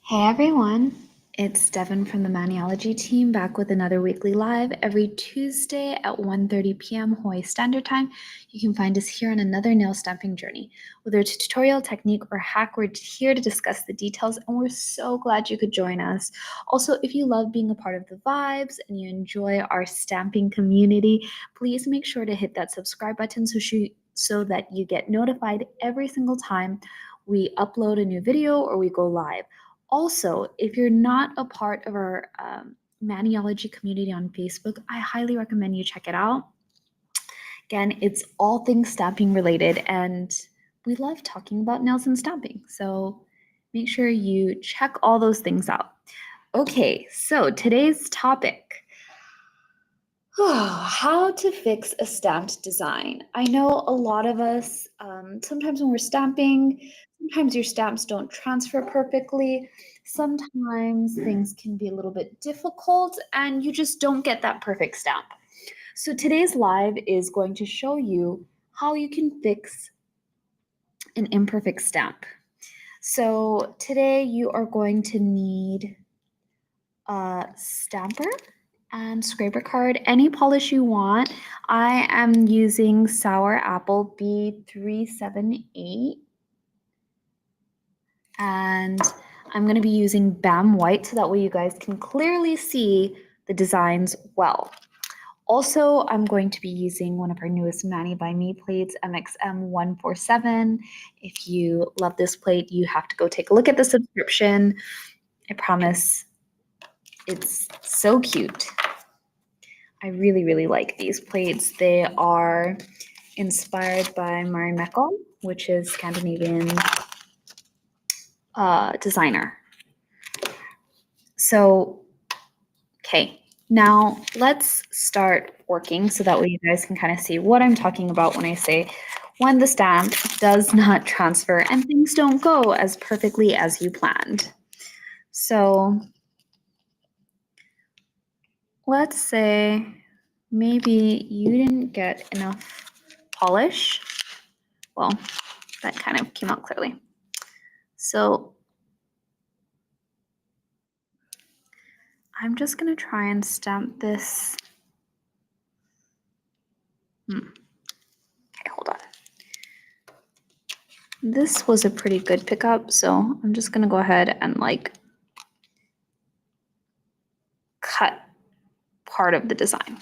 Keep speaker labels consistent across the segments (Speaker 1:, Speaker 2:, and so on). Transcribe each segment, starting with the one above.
Speaker 1: Hey everyone, it's Devon from the Maniology team back with another weekly live every Tuesday at 1:30 p.m. Hawaii Standard Time. You can find us here on another nail stamping journey. Whether it's a tutorial, technique, or hack, we're here to discuss the details and we're so glad you could join us. Also, if you love being a part of the vibes and you enjoy our stamping community, please make sure to hit that subscribe button so that you get notified every single time we upload a new video or we go live. Also, if you're not a part of our Maniology community on Facebook, I highly recommend you check it out. Again, it's all things stamping related, and we love talking about nails and stamping. So make sure you check all those things out. Okay, so today's topic. How to fix a stamped design. I know a lot of us, sometimes when we're stamping, sometimes your stamps don't transfer perfectly. Sometimes things can be a little bit difficult and you just don't get that perfect stamp. So today's live is going to show you how you can fix an imperfect stamp. So today you are going to need a stamper and scraper card, any polish you want. I am using Sour Apple B378 and I'm going to be using BAM White so that way you guys can clearly see the designs well. Also, I'm going to be using one of our newest Mani by Me plates, MXM 147. If you love this plate, you have to go take a look at the subscription. I promise it's so cute. I really, really like these plates. They are inspired by Marimekko, which is Scandinavian designer. So, okay, now let's start working so that way you guys can kind of see what I'm talking about when I say when the stamp does not transfer and things don't go as perfectly as you planned. So let's say maybe you didn't get enough polish. Well, that kind of came out clearly. So I'm just going to try and stamp this. Okay, hold on. This was a pretty good pickup, so I'm just going to go ahead and like cut part of the design.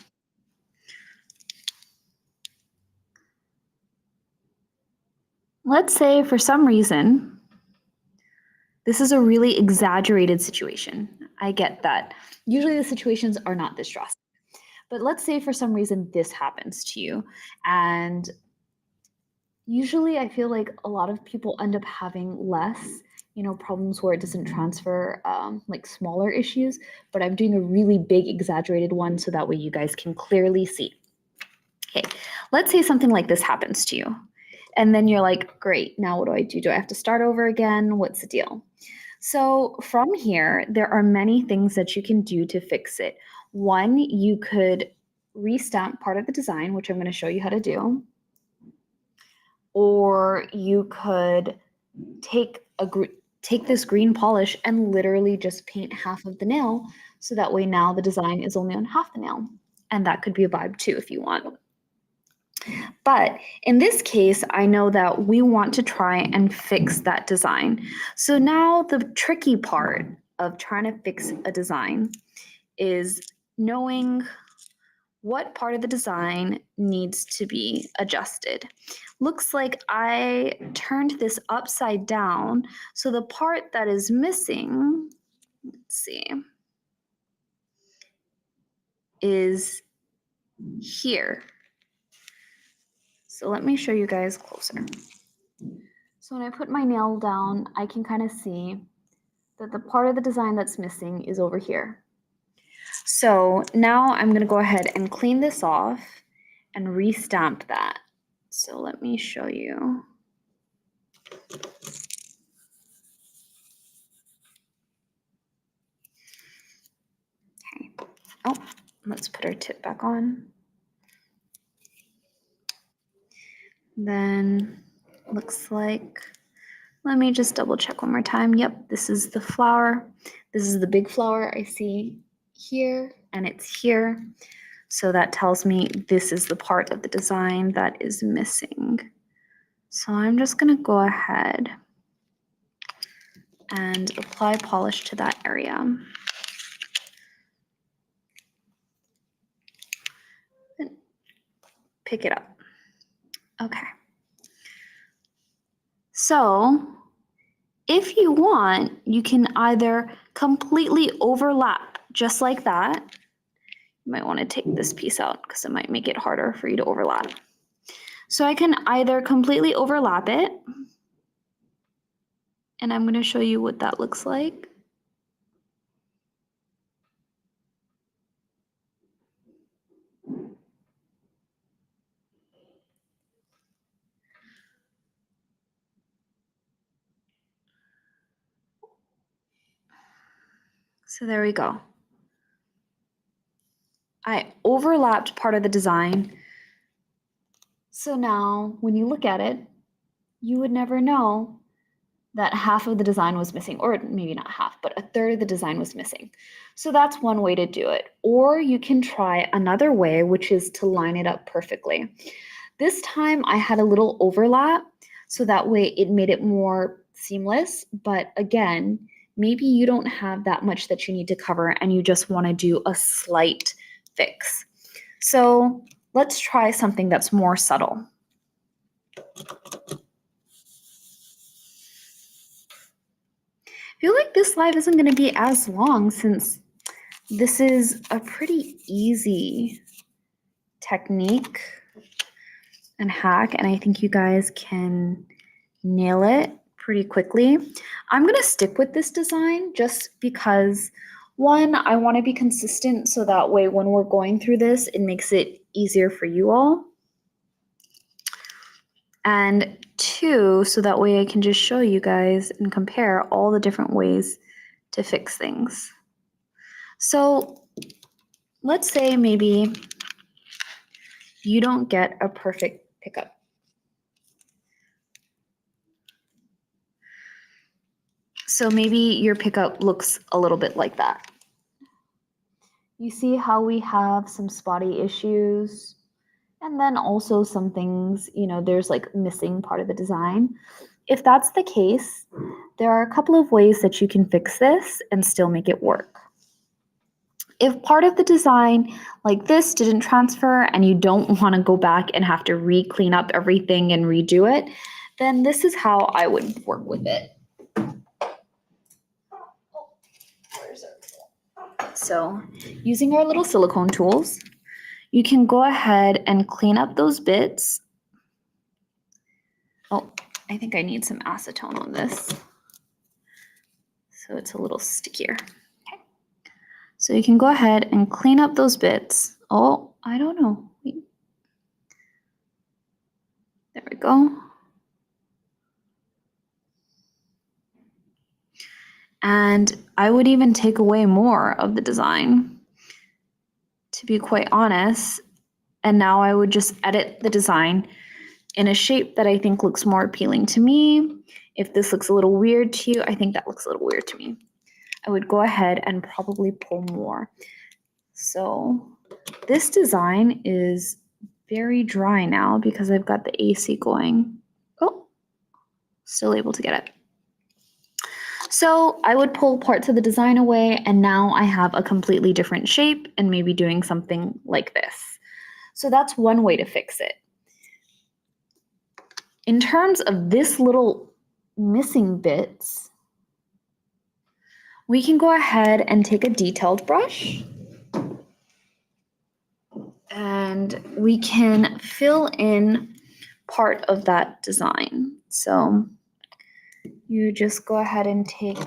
Speaker 1: Let's say for some reason, this is a really exaggerated situation. I get that. Usually the situations are not this drastic. But let's say for some reason this happens to you. And usually I feel like a lot of people end up having less, problems where it doesn't transfer, like smaller issues. But I'm doing a really big exaggerated one so that way you guys can clearly see. Okay, let's say something like this happens to you. And then you're like, great, now what do I do? Do I have to start over again? What's the deal? So from here, there are many things that you can do to fix it. One, you could restamp part of the design, which I'm going to show you how to do. Or you could take this green polish and literally just paint half of the nail. So that way now the design is only on half the nail. And that could be a vibe too if you want. But in this case, I know that we want to try and fix that design. So now the tricky part of trying to fix a design is knowing what part of the design needs to be adjusted. Looks like I turned this upside down. So the part that is missing, let's see, is here. So let me show you guys closer. So when I put my nail down, I can kind of see that the part of the design that's missing is over here. So now I'm going to go ahead and clean this off and restamp that. So let me show you. Okay. Oh, let's put our tip back on. Then looks like Let me just double check one more time. Yep, this is the flower. This is the big flower I see here, and it's here. So that tells me this is the part of the design that is missing. So I'm just gonna go ahead and apply polish to that area. And pick it up. Okay. So if you want, you can either completely overlap just like that. You might want to take this piece out because it might make it harder for you to overlap. So I can either completely overlap it, and I'm going to show you what that looks like. So there we go. I overlapped part of the design. So now when you look at it, you would never know that half of the design was missing, or maybe not half, but a third of the design was missing. So that's one way to do it. Or you can try another way, which is to line it up perfectly. This time I had a little overlap, so that way it made it more seamless. But again, maybe you don't have that much that you need to cover and you just want to do a slight fix. So let's try something that's more subtle. I feel like this live isn't going to be as long since this is a pretty easy technique and hack, and I think you guys can nail it pretty quickly. I'm going to stick with this design just because, one, I want to be consistent so that way when we're going through this, it makes it easier for you all. And two, so that way I can just show you guys and compare all the different ways to fix things. So let's say maybe you don't get a perfect pickup. So maybe your pickup looks a little bit like that. You see how we have some spotty issues, and then also some things, there's like missing part of the design. If that's the case, there are a couple of ways that you can fix this and still make it work. If part of the design like this didn't transfer and you don't want to go back and have to re-clean up everything and redo it, then this is how I would work with it. So using our little silicone tools, you can go ahead and clean up those bits. Oh, I think I need some acetone on this, so it's a little stickier. Okay. So you can go ahead and clean up those bits. Oh, I don't know. There we go. And I would even take away more of the design, to be quite honest. And now I would just edit the design in a shape that I think looks more appealing to me. If this looks a little weird to you, I think that looks a little weird to me. I would go ahead and probably pull more. So this design is very dry now because I've got the AC going. Oh, still able to get it. So I would pull parts of the design away, and now I have a completely different shape and maybe doing something like this. So that's one way to fix it. In terms of this little missing bits, we can go ahead and take a detailed brush and we can fill in part of that design. So you just go ahead and take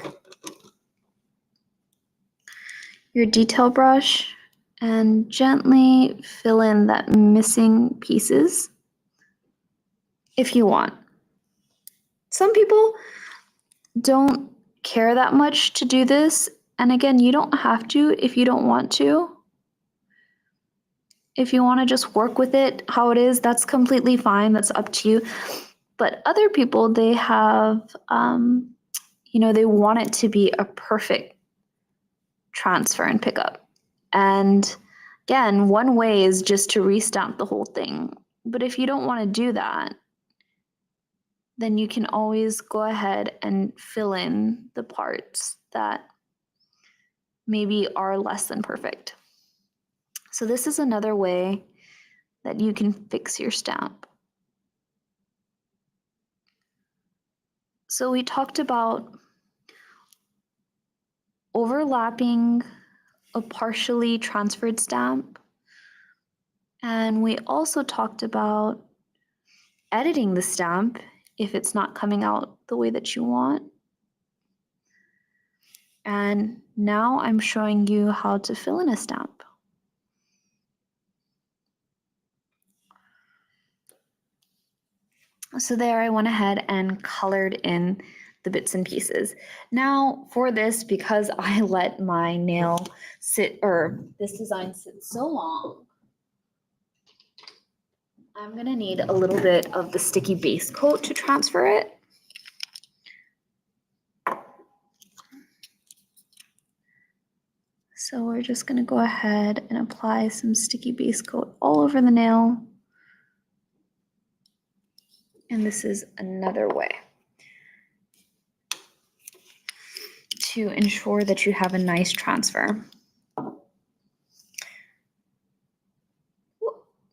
Speaker 1: your detail brush and gently fill in that missing pieces if you want. Some people don't care that much to do this, and again, you don't have to if you don't want to. If you want to just work with it how it is, that's completely fine. That's up to you. But other people, they have, they want it to be a perfect transfer and pickup. And again, one way is just to restamp the whole thing. But if you don't want to do that, then you can always go ahead and fill in the parts that maybe are less than perfect. So this is another way that you can fix your stamp. So we talked about overlapping a partially transferred stamp. And we also talked about editing the stamp if it's not coming out the way that you want. And now I'm showing you how to fill in a stamp. So there I went ahead and colored in the bits and pieces. Now for this, because I let my nail sit, or this design sit so long, I'm gonna need a little bit of the sticky base coat to transfer it. So we're just gonna go ahead and apply some sticky base coat all over the nail. And this is another way to ensure that you have a nice transfer.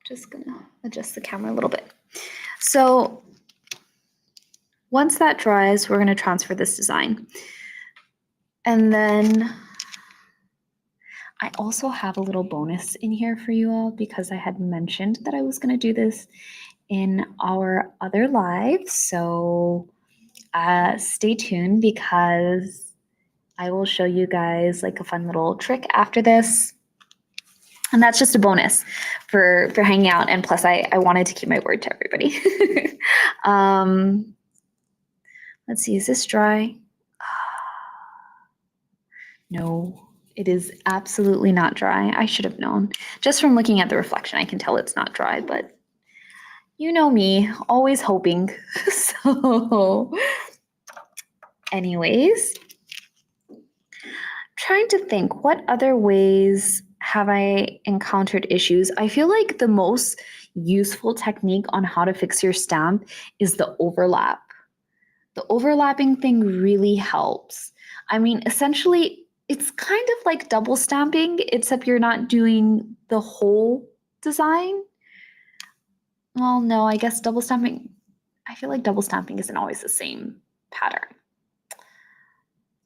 Speaker 1: Just gonna adjust the camera a little bit. So once that dries, we're gonna transfer this design. And then I also have a little bonus in here for you all because I had mentioned that I was gonna do this in our other live. So stay tuned because I will show you guys like a fun little trick after this. And that's just a bonus for hanging out. And plus I wanted to keep my word to everybody. Let's see, is this dry? No, it is absolutely not dry. I should have known. Just from looking at the reflection, I can tell it's not dry, but you know me, always hoping. So anyways, trying to think, what other ways have I encountered issues? I feel like the most useful technique on how to fix your stamp is the overlap. The overlapping thing really helps. I mean, essentially, it's kind of like double stamping, except you're not doing the whole design. Well, no, I guess double stamping, I feel like double stamping isn't always the same pattern.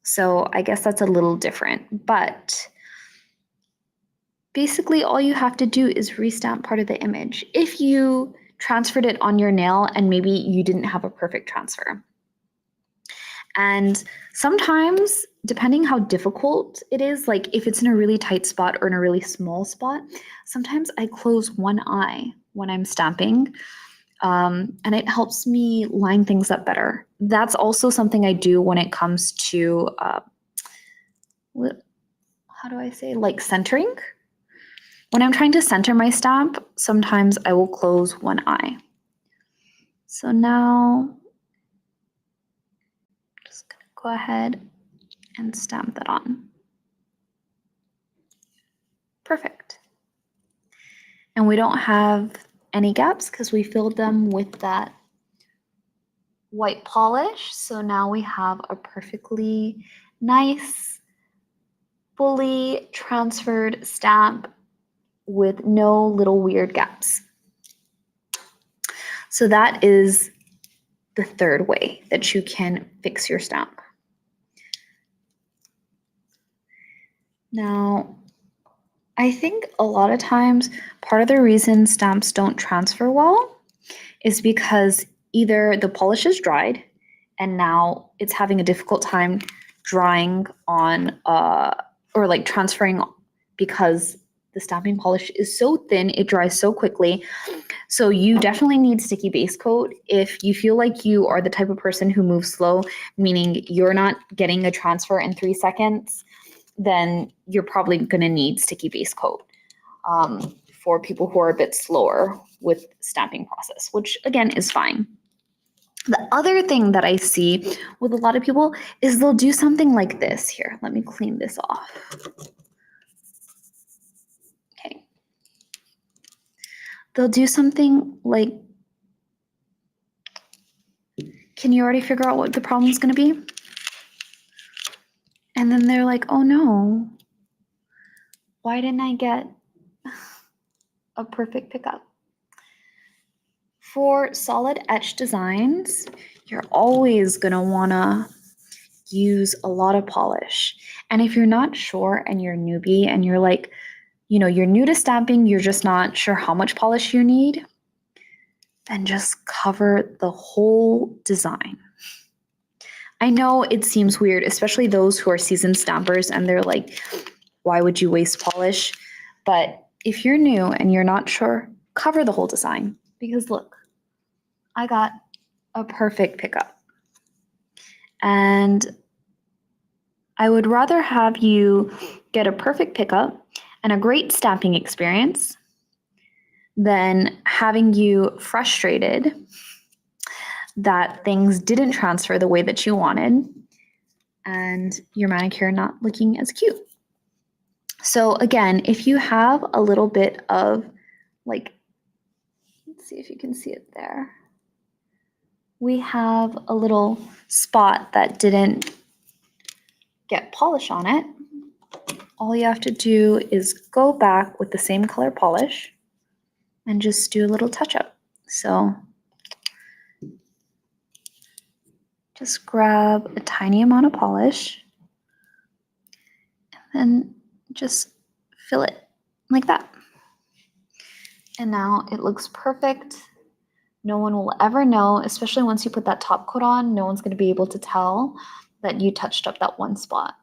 Speaker 1: So I guess that's a little different, but basically all you have to do is restamp part of the image. If you transferred it on your nail and maybe you didn't have a perfect transfer. And sometimes, depending how difficult it is, like if it's in a really tight spot or in a really small spot, sometimes I close one eye when I'm stamping. And it helps me line things up better. That's also something I do when it comes to, how do I say, like centering? When I'm trying to center my stamp, sometimes I will close one eye. So now, I'm just gonna go ahead and stamp that on. Perfect. And we don't have any gaps because we filled them with that white polish. So now we have a perfectly nice, fully transferred stamp with no little weird gaps. So that is the third way that you can fix your stamp. Now, I think a lot of times part of the reason stamps don't transfer well is because either the polish is dried and now it's having a difficult time drying on or like transferring because the stamping polish is so thin, it dries so quickly. So you definitely need sticky base coat. If you feel like you are the type of person who moves slow, meaning you're not getting a transfer in 3 seconds, then you're probably going to need sticky base coat for people who are a bit slower with stamping process, which again is fine. The other thing that I see with a lot of people is they'll do something like this. Here, let me clean this off. Okay. They'll do something like, can you already figure out what the problem is going to be? And then they're like, oh no, why didn't I get a perfect pickup? For solid etch designs, you're always going to want to use a lot of polish. And if you're not sure and you're a newbie and you're like, you're new to stamping, you're just not sure how much polish you need, then just cover the whole design. I know it seems weird, especially those who are seasoned stampers and they're like, why would you waste polish? But if you're new and you're not sure, cover the whole design, because look, I got a perfect pickup. And I would rather have you get a perfect pickup and a great stamping experience than having you frustrated that things didn't transfer the way that you wanted and your manicure not looking as cute. So again, if you have a little bit of let's see if you can see it there. We have a little spot that didn't get polish on it. All you have to do is go back with the same color polish and just do a little touch up. So just grab a tiny amount of polish and then just fill it like that. And now it looks perfect. No one will ever know, especially once you put that top coat on, no one's going to be able to tell that you touched up that one spot.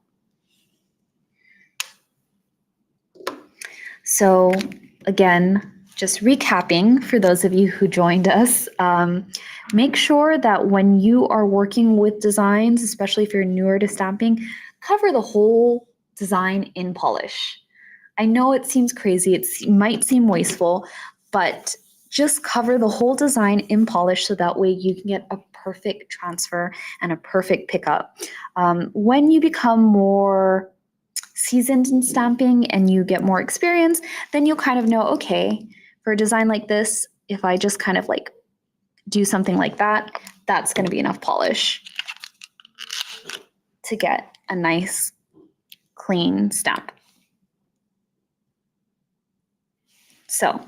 Speaker 1: So again, just recapping for those of you who joined us, make sure that when you are working with designs, especially if you're newer to stamping, cover the whole design in polish. I know it seems crazy, it might seem wasteful, but just cover the whole design in polish so that way you can get a perfect transfer and a perfect pickup. When you become more seasoned in stamping and you get more experience, then you'll kind of know, okay, for a design like this, if I just kind of do something like that, that's going to be enough polish to get a nice, clean stamp. So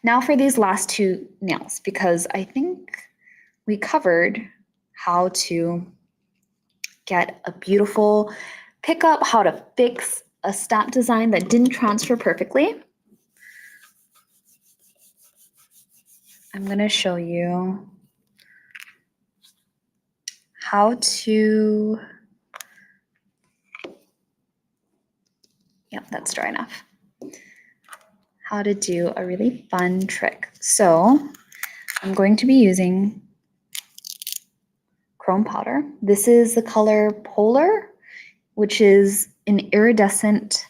Speaker 1: now for these last two nails, because I think we covered how to get a beautiful pickup, how to fix a stamp design that didn't transfer perfectly. I'm going to show you how to, yep, that's dry enough. How to do a really fun trick. So I'm going to be using chrome powder. This is the color Polar, which is an iridescent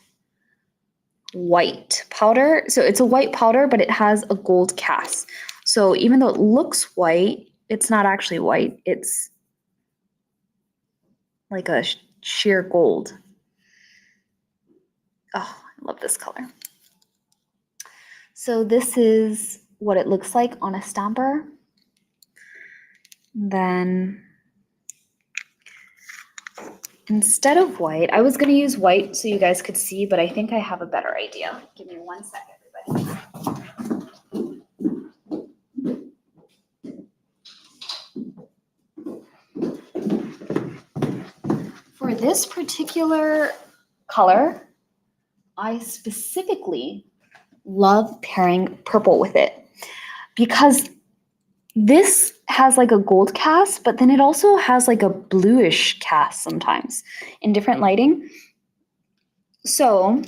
Speaker 1: white powder. So it's a white powder, but it has a gold cast. So even though it looks white, it's not actually white. It's like a sheer gold. Oh, I love this color. So this is what it looks like on a stamper. Then instead of white, I was going to use white so you guys could see, but I think I have a better idea. Give me 1 second, everybody. For this particular color, I specifically love pairing purple with it because this has like a gold cast, but then it also has like a bluish cast sometimes in different lighting. So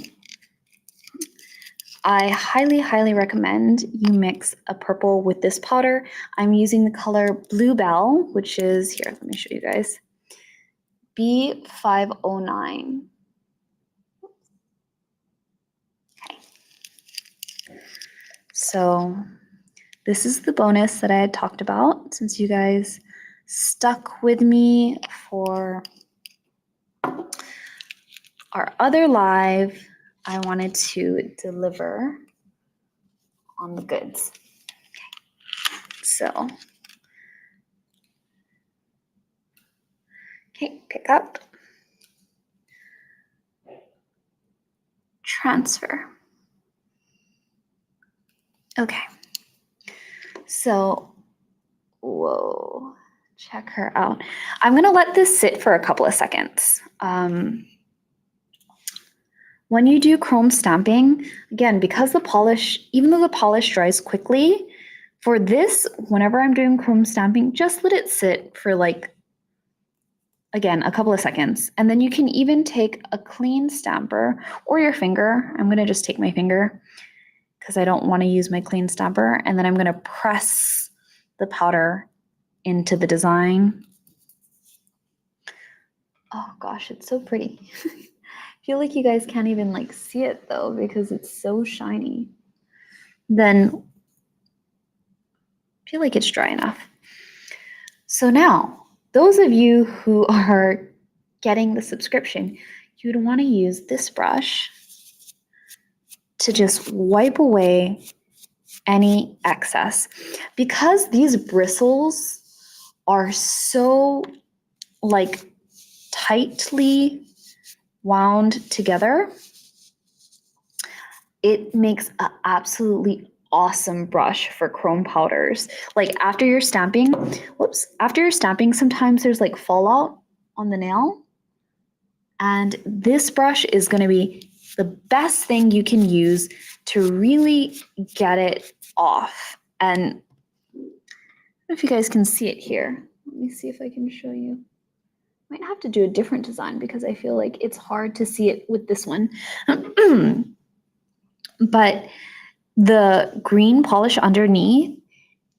Speaker 1: I highly, highly recommend you mix a purple with this powder. I'm using the color Bluebell, which is, here, let me show you guys, B509. Okay. So this is the bonus that I had talked about, since you guys stuck with me for our other live, I wanted to deliver on the goods. So, okay, pick up, transfer. Okay, so, whoa, check her out. I'm gonna let this sit for a couple of seconds. When you do chrome stamping, again, because the polish, even though the polish dries quickly, for this, whenever I'm doing chrome stamping, just let it sit for like, again, a couple of seconds. And then you can even take a clean stamper or your finger. I'm gonna just take my finger because I don't wanna use my clean stamper. And then I'm gonna press the powder into the design. Oh gosh, it's so pretty. I feel like you guys can't even like see it though because it's so shiny. Then I feel like it's dry enough. So now, those of you who are getting the subscription, you'd want to use this brush to just wipe away any excess. Because these bristles are so like tightly wound together, it makes an absolutely awesome brush for chrome powders. Like after you're stamping, sometimes there's like fallout on the nail. And this brush is going to be the best thing you can use to really get it off. And I don't know if you guys can see it here. Let me see if I can show you. Might have to do a different design because I feel like it's hard to see it with this one. But the green polish underneath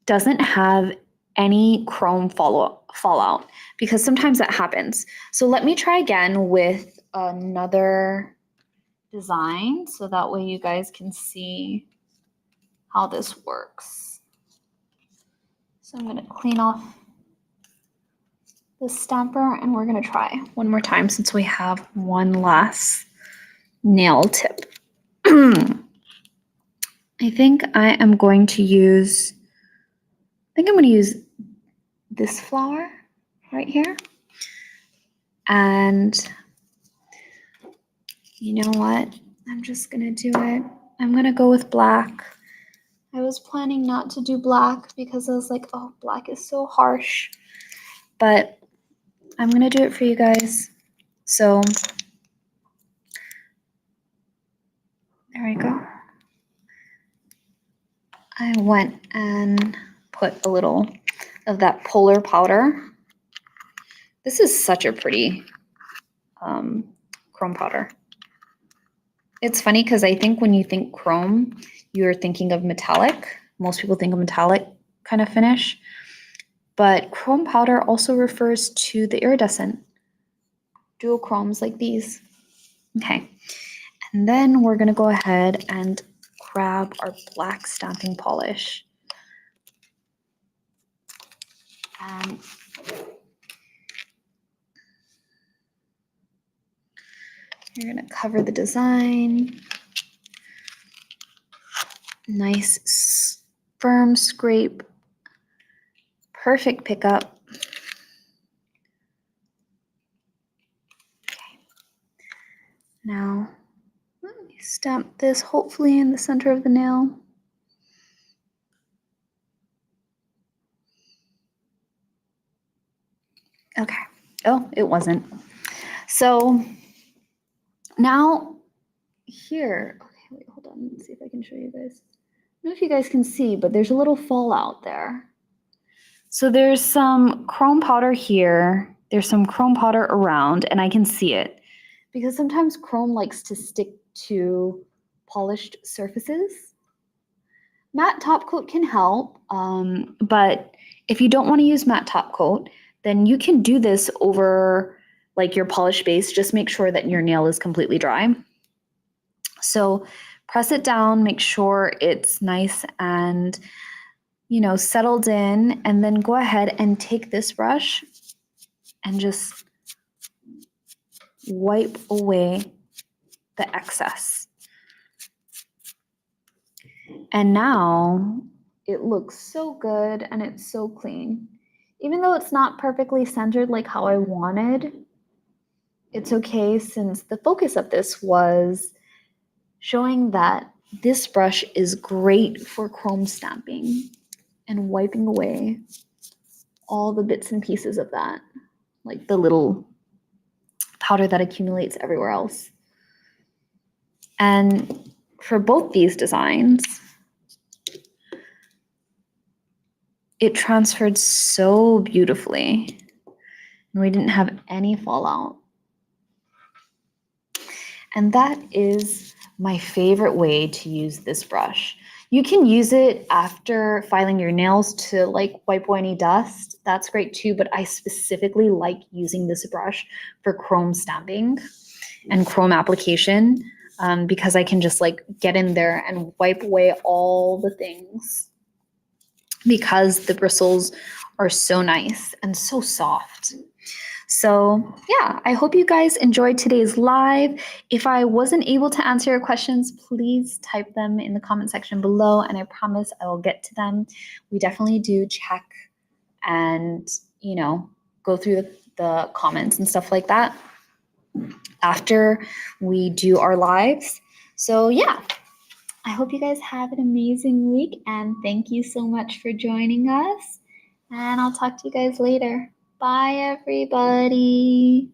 Speaker 1: doesn't have any chrome fallout because sometimes that happens. So let me try again with another design so that way you guys can see how this works. So I'm going to clean off the stamper and we're going to try one more time since we have one last nail tip. I think I am going to use this flower right here. And you know what? I'm just gonna do it. I'm gonna go with black. I was planning not to do black because I was like, oh, black is so harsh. But I'm gonna do it for you guys. So there we go. I went and put a little of that polar powder. This is such a pretty chrome powder. It's funny because I think when you think chrome, you're thinking of metallic. Most people think of metallic kind of finish. But chrome powder also refers to the iridescent duochromes like these. Okay, and then we're going to go ahead and grab our black stamping polish. And you're going to cover the design. Nice firm scrape. Perfect pickup. Okay. Now, let me stamp this hopefully in the center of the nail. Okay. Oh, it wasn't. So now here, okay, wait, hold on. Let's see if I can show you guys. I don't know if you guys can see, but there's a little fallout there. So there's some chrome powder here. There's some chrome powder around, and I can see it because sometimes chrome likes to stick to polished surfaces. Matte top coat can help, but if you don't want to use matte top coat, then you can do this over like your polished base. Just make sure that your nail is completely dry. So press it down, make sure it's nice and settled in, and then go ahead and take this brush and just wipe away the excess. And now it looks so good and it's so clean. Even though it's not perfectly centered like how I wanted, it's okay, since the focus of this was showing that this brush is great for chrome stamping and wiping away all the bits and pieces of that, like the little powder that accumulates everywhere else. And for both these designs, it transferred so beautifully, and we didn't have any fallout. And that is my favorite way to use this brush. You can use it after filing your nails to wipe away any dust. That's great too, but I specifically like using this brush for chrome stamping and chrome application, because I can just get in there and wipe away all the things, because the bristles are so nice and so soft. So yeah, I hope you guys enjoyed today's live. If I wasn't able to answer your questions, please type them in the comment section below, and I promise I will get to them. We definitely do check and, go through the comments and stuff like that after we do our lives. So yeah, I hope you guys have an amazing week, and thank you so much for joining us. And I'll talk to you guys later. Bye, everybody.